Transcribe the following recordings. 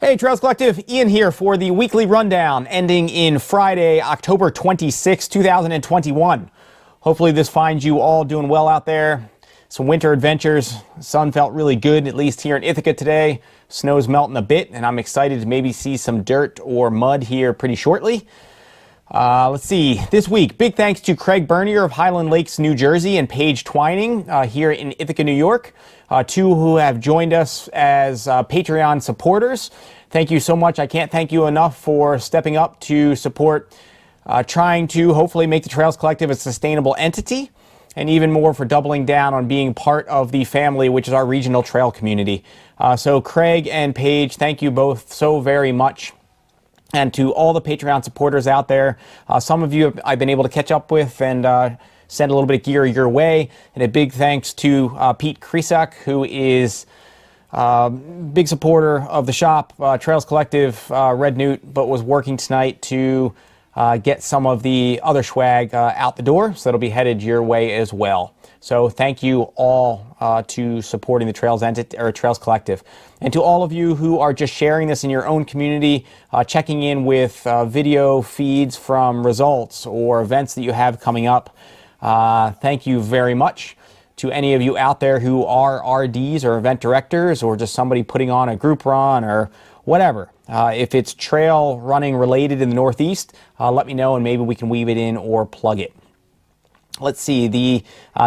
Hey Trails Collective, Ian here for the weekly rundown ending in Friday, October 26, 2021. Hopefully this finds you all doing well out there. Some winter adventures. The sun felt really good, at least here in Ithaca today. Snow's melting a bit, and I'm excited to maybe see some dirt or mud here pretty shortly. Let's see, this week, big thanks to Craig Bernier of Highland Lakes, New Jersey, and Paige Twining here in Ithaca, New York, two who have joined us as Patreon supporters. Thank you so much. I can't thank you enough for stepping up to support trying to hopefully make the Trails Collective a sustainable entity, and even more for doubling down on being part of the family, which is our regional trail community. So Craig and Paige, thank you both so very much. And to all the Patreon supporters out there, some of you I've been able to catch up with and send a little bit of gear your way. And a big thanks to Pete Krisak, who is a big supporter of the shop, Trails Collective, Red Newt, but was working tonight to get some of the other swag out the door, so that'll be headed your way as well. So thank you all to supporting the Trails Collective. And to all of you who are just sharing this in your own community, checking in with video feeds from results or events that you have coming up, thank you very much. To any of you out there who are RDs or event directors or just somebody putting on a group run or whatever. If it's trail running related in the Northeast, let me know and maybe we can weave it in or plug it. Let's see,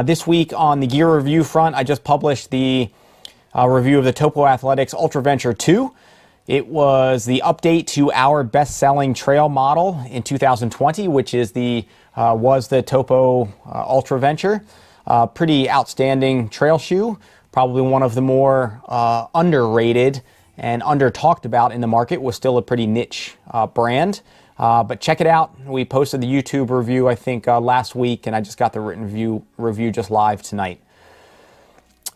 this week on the gear review front, I just published the review of the Topo Athletics Ultraventure 2. It was the update to our best-selling trail model in 2020, which is was the Topo Ultraventure. Pretty outstanding trail shoe, probably one of the more underrated and under-talked about in the market. Was still a pretty niche brand. But check it out. We posted the YouTube review, I think, last week, and I just got the written review just live tonight.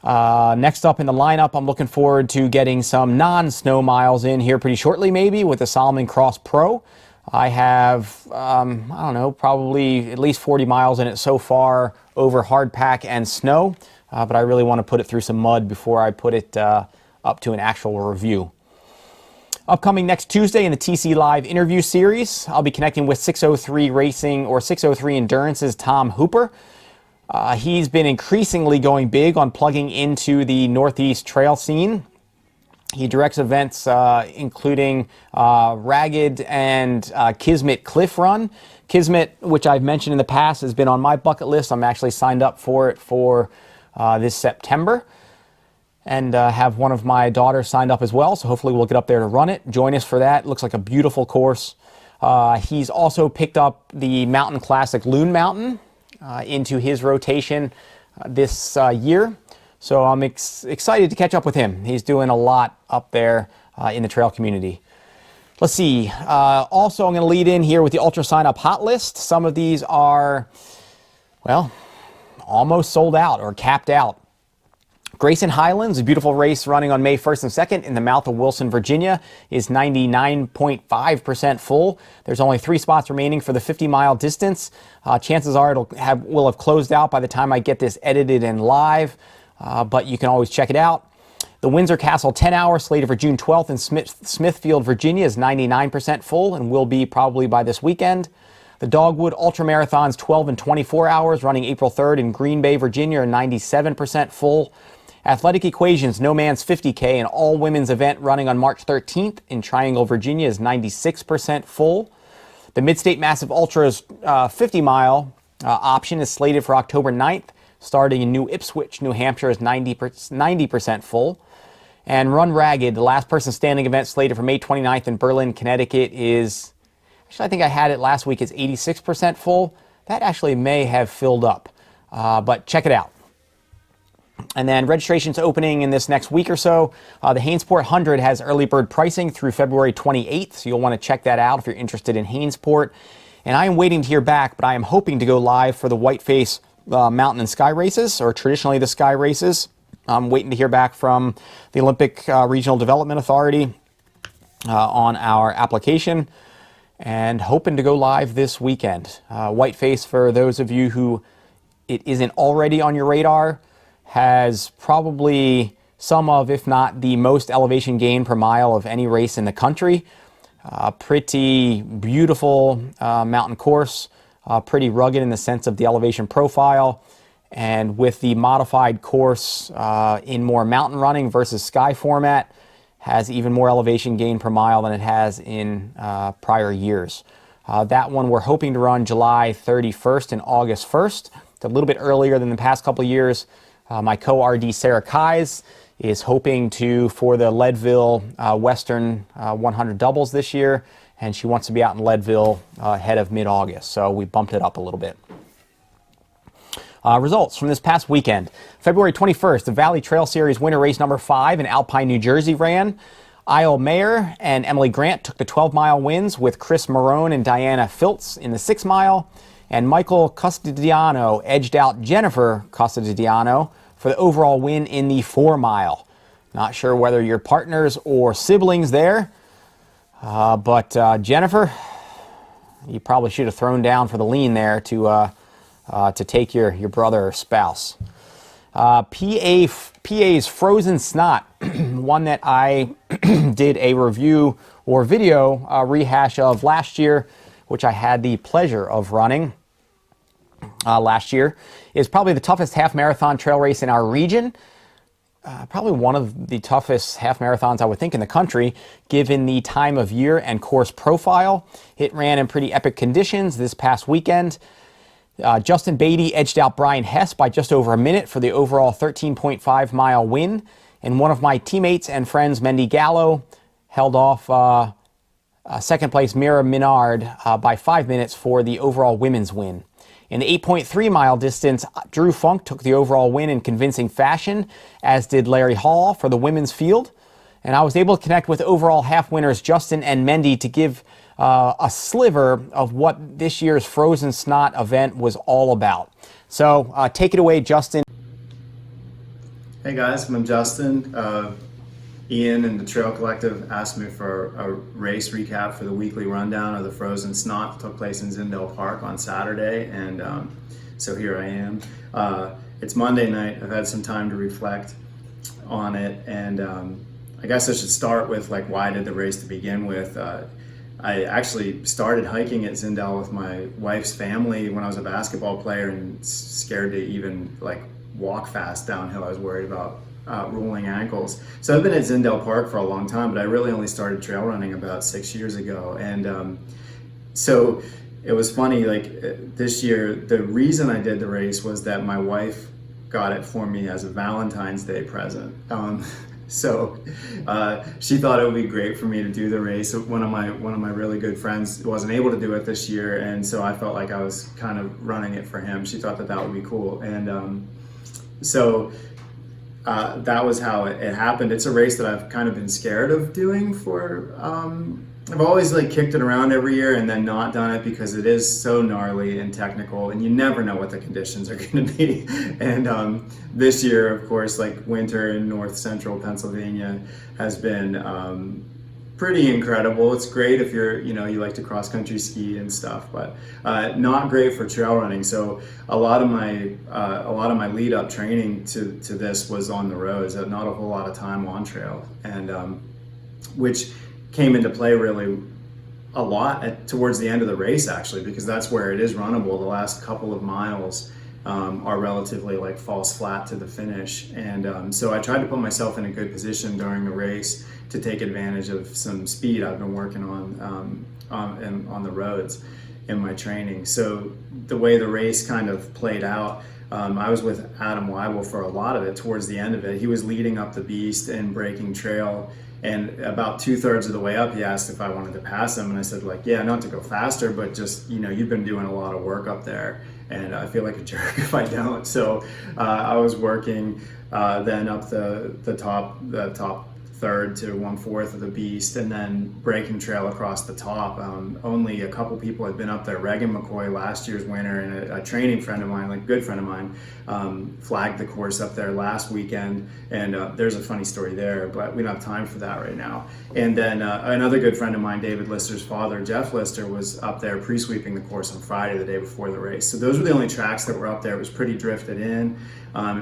Next up in the lineup, I'm looking forward to getting some non-snow miles in here pretty shortly, maybe, with the Salomon Cross Pro. I have, I don't know, probably at least 40 miles in it so far over hard pack and snow, but I really want to put it through some mud before I put it up to an actual review. Upcoming next Tuesday in the TC Live interview series, I'll be connecting with 603 Racing or 603 Endurance's Tom Hooper. He's been increasingly going big on plugging into the Northeast trail scene. He directs events including Ragged and Kismet Cliff Run. Kismet, which I've mentioned in the past, has been on my bucket list. I'm actually signed up for it for this September. And have one of my daughters signed up as well, so hopefully we'll get up there to run it. Join us for that. It looks like a beautiful course. He's also picked up the Mountain Classic Loon Mountain into his rotation this year. So I'm excited to catch up with him. He's doing a lot up there in the trail community. Let's see. Also, I'm going to lead in here with the UltraSignUp Hot List. Some of these are, well, almost sold out or capped out. Grayson Highlands, a beautiful race running on May 1st and 2nd in the mouth of Wilson, Virginia, is 99.5% full. There's only 3 spots remaining for the 50-mile distance. Chances are will have closed out by the time I get this edited and live, but you can always check it out. The Windsor Castle 10-hour slated for June 12th in Smithfield, Virginia is 99% full and will be probably by this weekend. The Dogwood Ultra Marathons 12 and 24 hours running April 3rd in Green Bay, Virginia are 97% full. Athletic Equations No Man's 50K, an all-women's event running on March 13th in Triangle, Virginia, is 96% full. The Midstate Massive Ultra's 50-mile option is slated for October 9th, starting in New Ipswich, New Hampshire, is 90% full. And Run Ragged, the last person standing event slated for May 29th in Berlin, Connecticut, is, actually I think I had it last week, it's 86% full. That actually may have filled up, but check it out. And then registration's opening in this next week or so. The Hainesport 100 has early bird pricing through February 28th, so you'll want to check that out if you're interested in Hainesport. And I am waiting to hear back, but I am hoping to go live for the Whiteface Mountain and Sky Races, or traditionally the Sky Races. I'm waiting to hear back from the Olympic Regional Development Authority on our application, and hoping to go live this weekend. Whiteface, for those of you who it isn't already on your radar, has probably some of, if not the most elevation gain per mile of any race in the country. Pretty beautiful mountain course, pretty rugged in the sense of the elevation profile. And with the modified course in more mountain running versus sky format, has even more elevation gain per mile than it has in prior years. That one we're hoping to run July 31st and August 1st. It's a little bit earlier than the past couple of years. My co-RD Sarah Kais is hoping to for the Leadville Western 100 doubles this year, and she wants to be out in Leadville ahead of mid-August, so we bumped it up a little bit. Results from this past weekend. February 21st, the Valley Trail Series winter race number 5 in Alpine, New Jersey ran. Eyal Maor and Emily Grant took the 12-mile wins with Chris Marrone and Diana Filtz in the 6-mile. And Michael Custidiano edged out Jennifer Custidiano for the overall win in the 4-mile. Not sure whether you're partners or siblings there, but Jennifer, you probably should have thrown down for the lean there to take your brother or spouse. PA's Frozen Snot, one that I did a review or video rehash of last year, which I had the pleasure of running last year, is probably the toughest half marathon trail race in our region. Probably one of the toughest half marathons I would think in the country, given the time of year and course profile. It ran in pretty epic conditions this past weekend. Justin Beatty edged out Brian Hess by just over a minute for the overall 13.5-mile win. And one of my teammates and friends, Mendy Gallo, held off second place Mira Minard by 5 minutes for the overall women's win. In the 8.3-mile distance, Drew Funk took the overall win in convincing fashion, as did Larry Hall for the women's field. And I was able to connect with overall half winners Justin and Mendy to give a sliver of what this year's Frozen Snot event was all about. So take it away, Justin. Hey guys, I'm Justin. Ian and the Trail Collective asked me for a race recap for the weekly rundown of the Frozen Snot. It took place in Zindale Park on Saturday, and so here I am. It's Monday night. I've had some time to reflect on it, and I guess I should start with like why I did the race to begin with. I actually started hiking at Zindale with my wife's family when I was a basketball player, and scared to even like walk fast downhill. I was worried about rolling ankles. So I've been at Zindale Park for a long time, but I really only started trail running about 6 years ago. And so it was funny, like this year, the reason I did the race was that my wife got it for me as a Valentine's Day present. So she thought it would be great for me to do the race. One of my really good friends wasn't able to do it this year, and so I felt like I was kind of running it for him. She thought that that would be cool, and so that was how it happened. It's a race that I've kind of been scared of doing for. I've always like kicked it around every year and then not done it because it is so gnarly and technical, and you never know what the conditions are going to be. And this year, of course, like winter in north central Pennsylvania has been pretty incredible. It's great if you're, you like to cross country ski and stuff, but not great for trail running. So a lot of my lead up training to this was on the roads, not a whole lot of time on trail, and which came into play really a lot towards the end of the race, actually, because that's where it is runnable. The last couple of miles are relatively like falls flat to the finish, and so I tried to put myself in a good position during the race to take advantage of some speed I've been working on the roads in my training. So the way the race kind of played out, I was with Adam Weibel for a lot of it. Towards the end of it, he was leading up the beast and breaking trail. And about 2/3 of the way up, he asked if I wanted to pass him, and I said, like, yeah, not to go faster, but just, you've been doing a lot of work up there, and I feel like a jerk if I don't. So I was working then up the top third to 1/4 of the beast, and then breaking trail across the top. Only a couple people had been up there. Regan McCoy, last year's winner, and a training friend of mine, like a good friend of mine, flagged the course up there last weekend, and there's a funny story there, but we don't have time for that right now. And then another good friend of mine, David Lister's father, Jeff Lister, was up there pre-sweeping the course on Friday, the day before the race. So those were the only tracks that were up there. It was pretty drifted in.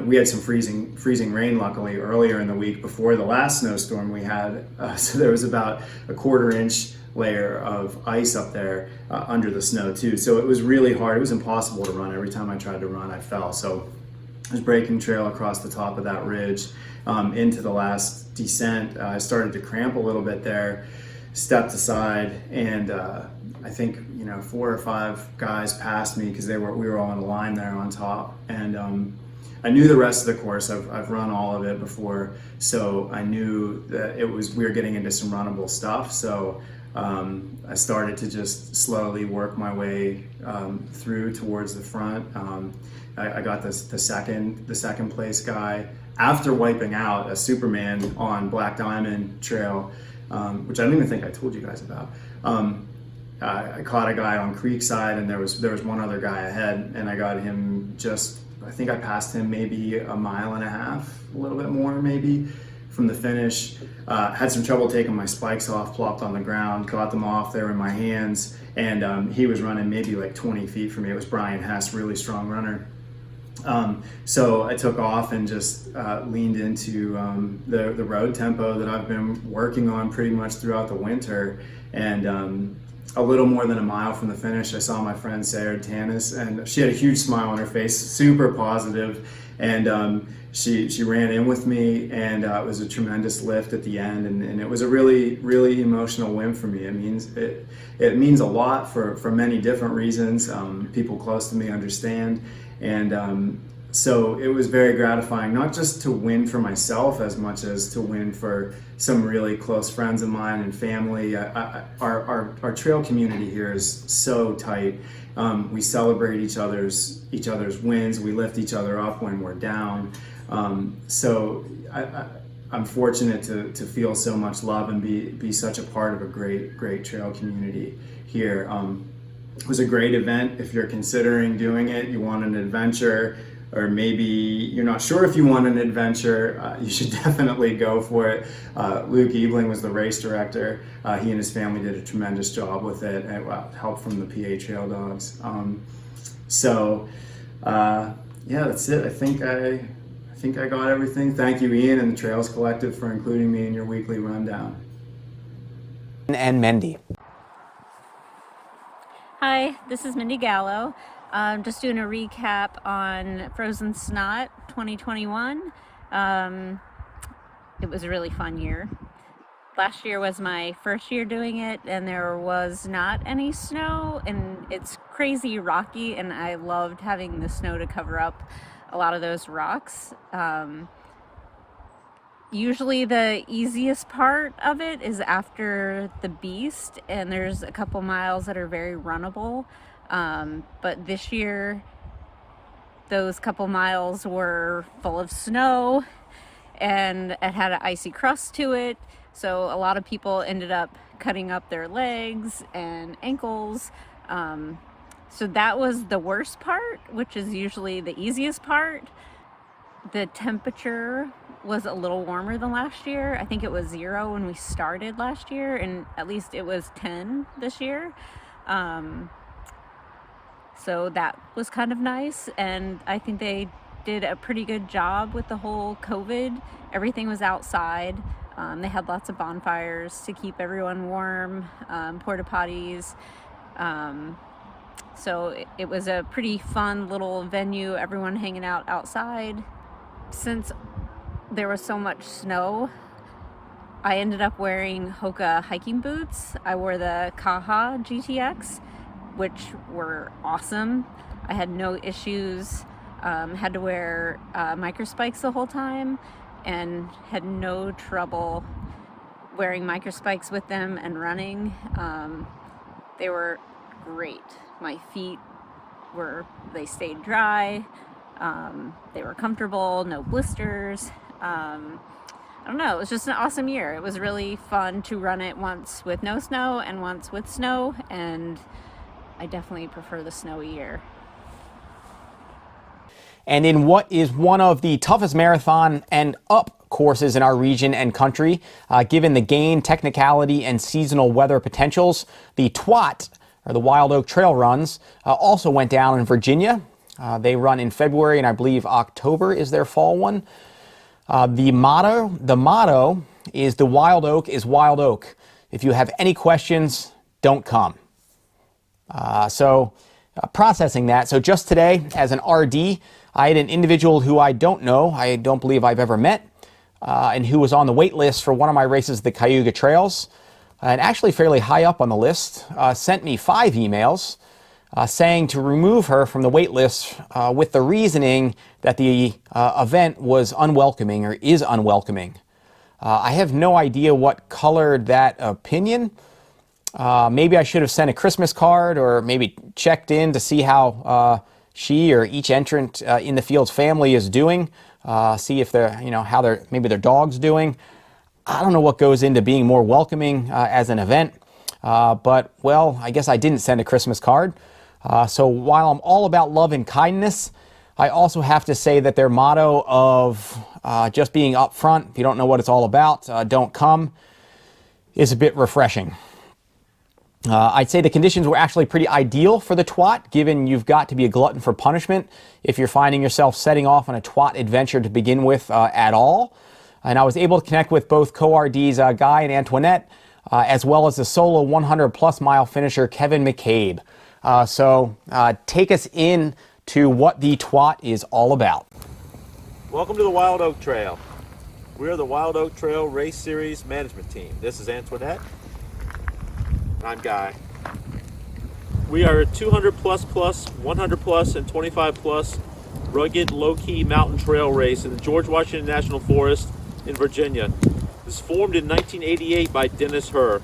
We had some freezing rain, luckily, earlier in the week before the last snowstorm we had. So there was about a 1/4-inch layer of ice up there under the snow too. So it was really hard. It was impossible to run. Every time I tried to run, I fell. So I was breaking trail across the top of that ridge into the last descent. I started to cramp a little bit there, stepped aside, and I think 4 or 5 guys passed me because we were all in a line there on top. And I knew the rest of the course. I've run all of it before, so I knew that we were getting into some runnable stuff. So I started to just slowly work my way through towards the front. I got the second place guy after wiping out a Superman on Black Diamond Trail, which I don't even think I told you guys about. I caught a guy on Creekside, and there was one other guy ahead, and I got him I think I passed him maybe 1.5 miles, a little bit more maybe, from the finish. Had some trouble taking my spikes off, plopped on the ground, got them off, they were in my hands, and he was running maybe like 20 feet from me. It was Brian Hess, really strong runner. So I took off and just leaned into the road tempo that I've been working on pretty much throughout the winter. And a little more than 1 mile from the finish, I saw my friend Sarah Tanis, and she had a huge smile on her face, super positive, and she ran in with me, and it was a tremendous lift at the end, and it was a really, really emotional win for me. It means a lot for many different reasons. People close to me understand, and so it was very gratifying, not just to win for myself as much as to win for some really close friends of mine and family. Our trail community here is so tight. We celebrate each other's wins. We lift each other up when we're down. So I'm fortunate to feel so much love and be such a part of a great trail community here. It was a great event. If you're considering doing it, you want an adventure, or maybe you're not sure if you want an adventure, you should definitely go for it. Luke Ebling was the race director. He and his family did a tremendous job with it, and help from the PA Trail Dogs. Yeah, that's it. I think I got everything. Thank you, Ian, and the Trails Collective for including me in your weekly rundown. And Mendy. Hi, this is Mindy Gallo. Just doing a recap on Frozen Snot 2021. It was a really fun year. Last year was my first year doing it, and there was not any snow, and it's crazy rocky, and I loved having the snow to cover up a lot of those rocks. Usually the easiest part of it is after the Beast, and there's a couple miles that are very runnable. But this year, those couple miles were full of snow, and it had an icy crust to it. So a lot of people ended up cutting up their legs and ankles. So that was the worst part, which is usually the easiest part. The temperature was a little warmer than last year. I think it was 0 when we started last year, and at least it was 10 this year. So that was kind of nice, and I think they did a pretty good job with the whole COVID. Everything was outside. They had lots of bonfires to keep everyone warm, porta potties. So it was a pretty fun little venue, everyone hanging out outside. Since there was so much snow, I ended up wearing Hoka hiking boots. I wore the Kaha GTX, which were awesome. I had no issues. Had to wear micro spikes the whole time, and had no trouble wearing micro spikes with them and running. They were great. My feet they stayed dry. They were comfortable, no blisters. I don't know, it was just an awesome year. It was really fun to run it once with no snow and once with snow, and I definitely prefer the snowy year. And in what is one of the toughest marathon and up courses in our region and country, given the gain, technicality, and seasonal weather potentials, the TWAT, or the Wild Oak Trail Runs, also went down in Virginia. They run in February, and I believe October is their fall one. The motto is the wild oak is wild oak. If you have any questions, don't come. Processing that. So just today, as an RD, I had an individual who I don't know, I don't believe I've ever met, and who was on the wait list for one of my races, the Cayuga Trails, and actually fairly high up on the list, sent me 5 emails saying to remove her from the wait list with the reasoning that the event was unwelcoming or is unwelcoming. I have no idea what colored that opinion. Maybe I should have sent a Christmas card, or maybe checked in to see how she or each entrant in the field's family is doing. See if they're, how maybe their dog's doing. I don't know what goes into being more welcoming as an event, but well, I guess I didn't send a Christmas card. So while I'm all about love and kindness, I also have to say that their motto of just being upfront, if you don't know what it's all about, don't come, is a bit refreshing. I'd say the conditions were actually pretty ideal for the twat, given you've got to be a glutton for punishment if you're finding yourself setting off on a twat adventure to begin with at all. And I was able to connect with both co-RDs Guy and Antoinette, as well as the solo 100-plus mile finisher Kevin McCabe. So take us in to what the twat is all about. Welcome to the Wild Oak Trail. We are the Wild Oak Trail Race Series management team. This is Antoinette. I'm Guy. We are a 200 plus, 100 plus, and 25 plus rugged, low-key mountain trail race in the George Washington National Forest in Virginia. It was formed in 1988 by Dennis Herr.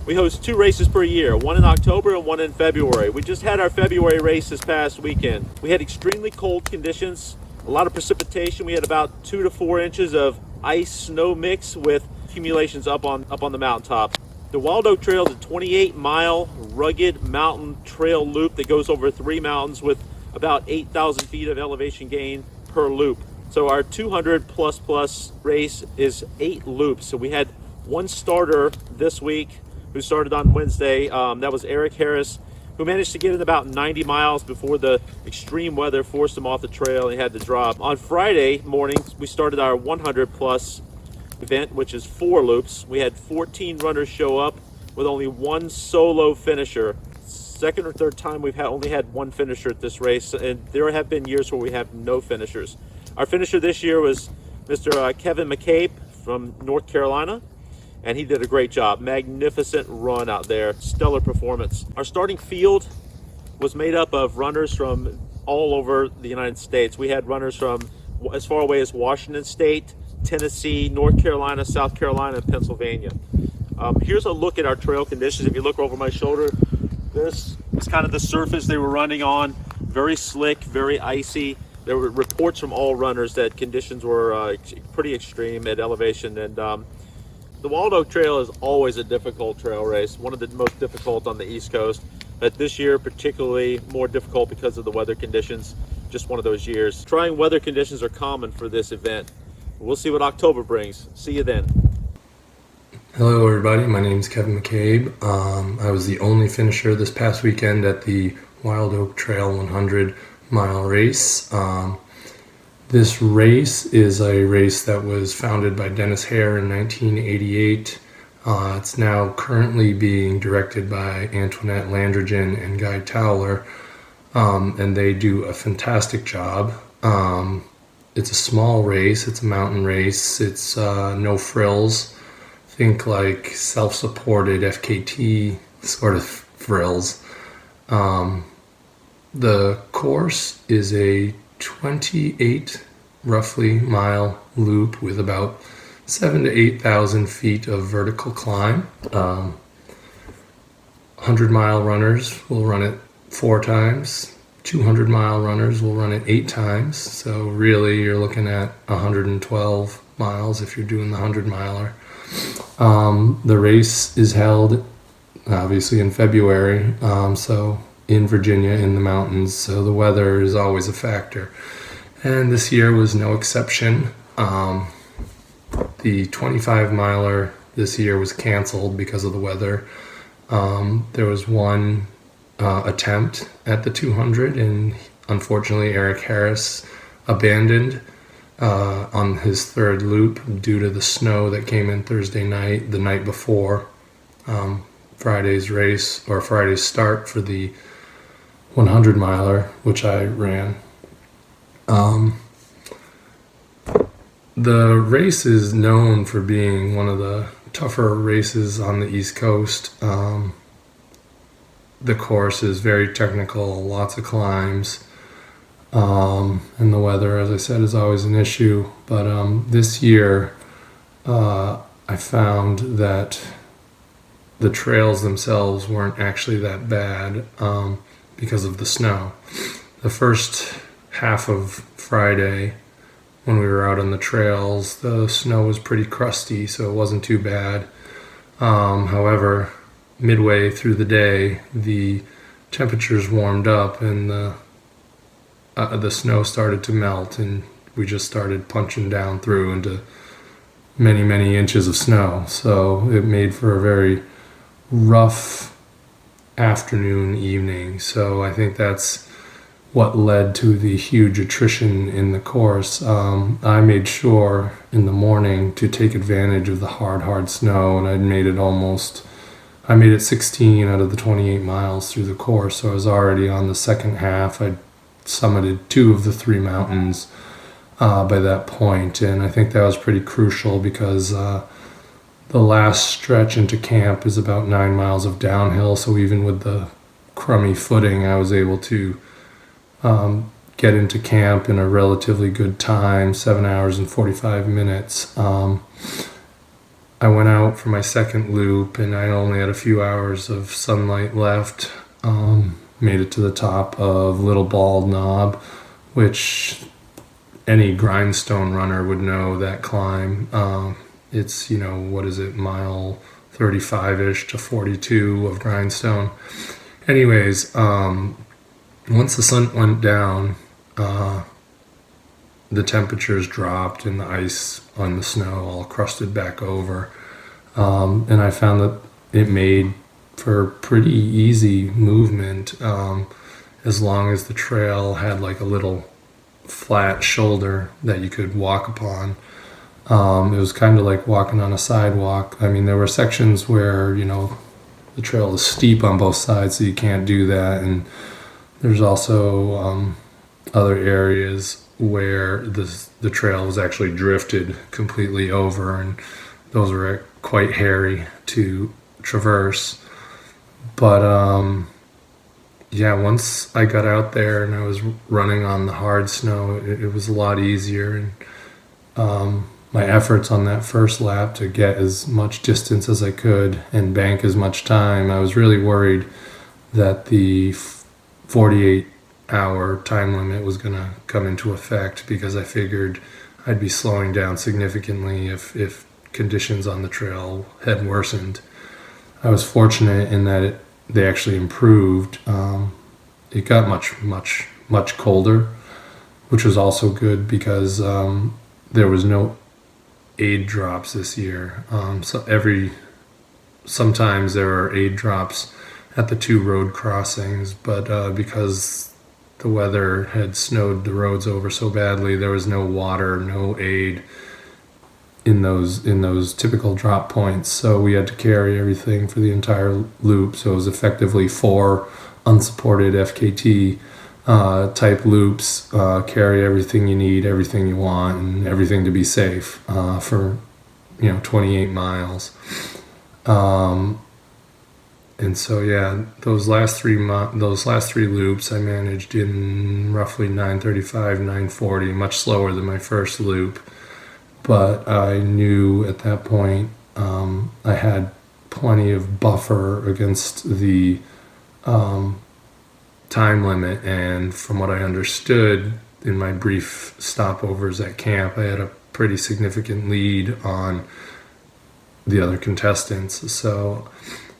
We host 2 races per year, one in October and one in February. We just had our February race this past weekend. We had extremely cold conditions, a lot of precipitation. We had about 2 to 4 inches of ice snow mix with accumulations up on the mountaintop. The Wild Oak Trail is a 28-mile rugged mountain trail loop that goes over 3 mountains with about 8,000 feet of elevation gain per loop. So our 200 plus race is 8 loops. So we had one starter this week who started on Wednesday. That was Eric Harris, who managed to get in about 90 miles before the extreme weather forced him off the trail and he had to drop. On Friday morning, we started our 100 plus event, which is 4 loops. We had 14 runners show up with only one solo finisher. Second or third time we've only had one finisher at this race, and there have been years where we have no finishers. Our finisher this year was Mr. Kevin McCabe from North Carolina, and he did a great job. Magnificent run out there, stellar performance. Our starting field was made up of runners from all over the United States. We had runners from as far away as Washington State, Tennessee, North Carolina, South Carolina, and Pennsylvania. Here's a look at our trail conditions. If you look over my shoulder, this is kind of the surface they were running on. Very slick, very icy. There were reports from all runners that conditions were pretty extreme at elevation. And the Wild Oak Trail is always a difficult trail race, one of the most difficult on the East Coast. But this year, particularly more difficult because of the weather conditions. Just one of those years. Trying weather conditions are common for this event. We'll see what October brings. See you then. Hello everybody, my name is Kevin McCabe. I was the only finisher this past weekend at the Wild Oak Trail 100 mile race. This race is a race that was founded by Dennis Herr in 1988. It's now currently being directed by Antoinette Landrigan and Guy Towler, and they do a fantastic job. It's a small race, it's a mountain race, it's no frills. Think like self-supported FKT sort of frills. The course is a 28 roughly mile loop with about 7,000 to 8,000 feet of vertical climb. 100-mile runners will run it 4 times. 200-mile runners will run it 8 times. So really you're looking at 112 miles if you're doing the 100-miler. The race is held obviously in February, so in Virginia in the mountains, so the weather is always a factor. And this year was no exception. The 25-miler this year was canceled because of the weather. There was one attempt at the 200, and unfortunately, Eric Harris abandoned on his third loop due to the snow that came in Thursday night, the night before Friday's race, or Friday's start for the 100 miler, which I ran. The race is known for being one of the tougher races on the East Coast. The course is very technical, lots of climbs, and the weather, as I said, is always an issue. But this year, I found that the trails themselves weren't actually that bad because of the snow. The first half of Friday, when we were out on the trails, the snow was pretty crusty, so it wasn't too bad. However, midway through the day, the temperatures warmed up and the snow started to melt, and we just started punching down through into many, many inches of snow. So it made for a very rough afternoon, evening. So I think that's what led to the huge attrition in the course. I made sure in the morning to take advantage of the hard snow, and I made it 16 out of the 28 miles through the course. So I was already on the second half. I summited 2 of the 3 mountains by that point, and I think that was pretty crucial because the last stretch into camp is about 9 miles of downhill. So even with the crummy footing, I was able to get into camp in a relatively good time, 7 hours and 45 minutes. I went out for my second loop and I only had a few hours of sunlight left. Made it to the top of Little Bald Knob, which any grindstone runner would know that climb. It's, mile 35-ish to 42 of grindstone. Anyways, once the sun went down, the temperatures dropped and the ice on the snow all crusted back over. And I found that it made for pretty easy movement as long as the trail had like a little flat shoulder that you could walk upon. It was kind of like walking on a sidewalk. I mean, there were sections where, the trail is steep on both sides, so you can't do that. And there's also other areas where the trail was actually drifted completely over, and those were quite hairy to traverse. But once I got out there and I was running on the hard snow, it was a lot easier. And my efforts on that first lap to get as much distance as I could and bank as much time, I was really worried that the 48-hour time limit was going to come into effect, because I figured I'd be slowing down significantly if conditions on the trail had worsened. I was fortunate in that they actually improved. It got much colder, which was also good because there was no aid drops this year. Sometimes there are aid drops at the 2 road crossings, but because the weather had snowed the roads over so badly, there was no water, no aid in those typical drop points. So we had to carry everything for the entire loop. So it was effectively 4 unsupported FKT type loops. Carry everything you need, everything you want, and everything to be safe for 28 miles. And so those last three loops I managed in roughly 9:35, 9:40, much slower than my first loop. But I knew at that point I had plenty of buffer against the time limit, and from what I understood in my brief stopovers at camp, I had a pretty significant lead on the other contestants. So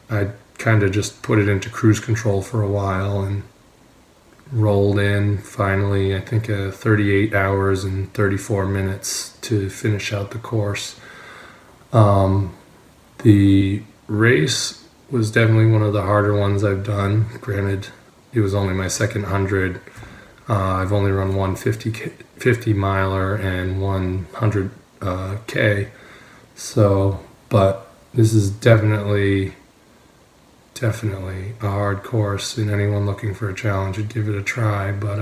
I kind of just put it into cruise control for a while and rolled in finally, I think 38 hours and 34 minutes to finish out the course. The race was definitely one of the harder ones I've done. Granted, it was only my second 100. I've only run one 50 miler and 100 K. So, but this is definitely a hard course, and anyone looking for a challenge would give it a try. But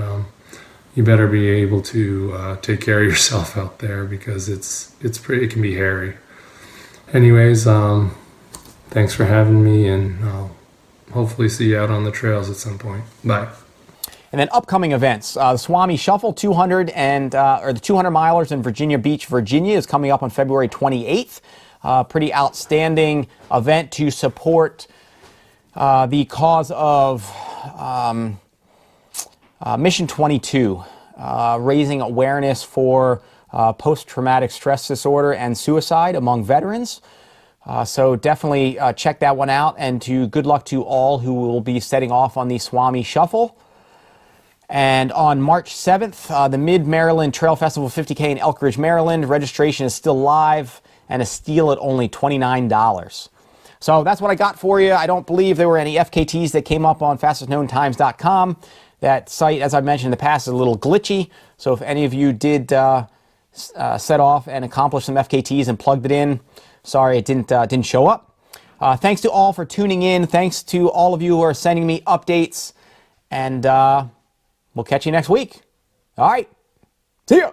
you better be able to take care of yourself out there, because it can be hairy. Anyways, thanks for having me, and I'll hopefully see you out on the trails at some point. Bye. And then upcoming events, the Swami Shuffle 200 or the 200 milers in Virginia Beach, Virginia is coming up on February 28th. Pretty outstanding event to support the cause of Mission 22, raising awareness for post-traumatic stress disorder and suicide among veterans. So definitely check that one out, and good luck to all who will be setting off on the Swami Shuffle. And on March 7th, the Mid-Maryland Trail Festival 50K in Elk Ridge, Maryland. Registration is still live, and a steal at only $29. So that's what I got for you. I don't believe there were any FKTs that came up on fastestknowntimes.com. That site, as I mentioned in the past, is a little glitchy. So if any of you did set off and accomplish some FKTs and plugged it in, sorry it didn't show up. Thanks to all for tuning in. Thanks to all of you who are sending me updates. And we'll catch you next week. All right. See ya.